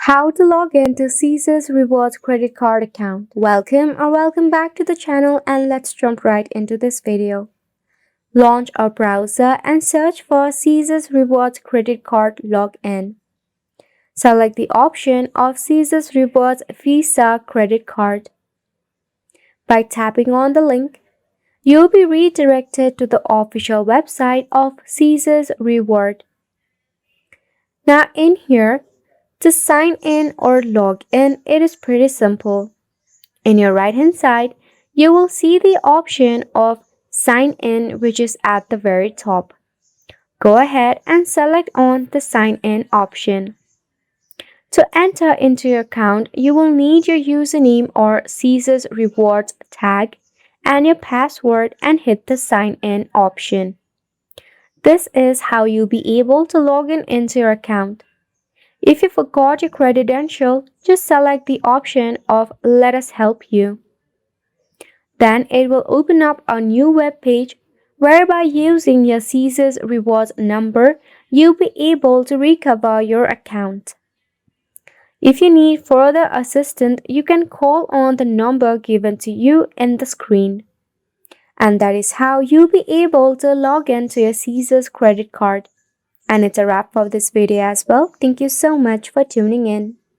How to log in to Caesar's Rewards credit card account. Welcome back to the channel, and let's jump right into this video. Launch our browser and search for Caesar's Rewards credit card login. Select the option of Caesar's Rewards Visa credit card. By tapping on the link, you'll be redirected to the official website of Caesar's Reward. Now in here, to sign in or log in, it is pretty simple. In your right hand side, you will see the option of sign in, which is at the very top. Go ahead and select on the sign in option. To enter into your account, you will need your username or Caesar's Rewards tag and your password and hit the sign in option. This is how you'll be able to log in into your account. If you forgot your credential, just select the option of Let us help you. Then it will open up a new web page whereby using your Caesar's Rewards number, you'll be able to recover your account. If you need further assistance, you can call on the number given to you in the screen. And that is how you'll be able to log in to your Caesar's credit card. And it's a wrap for this video as well. Thank you so much for tuning in.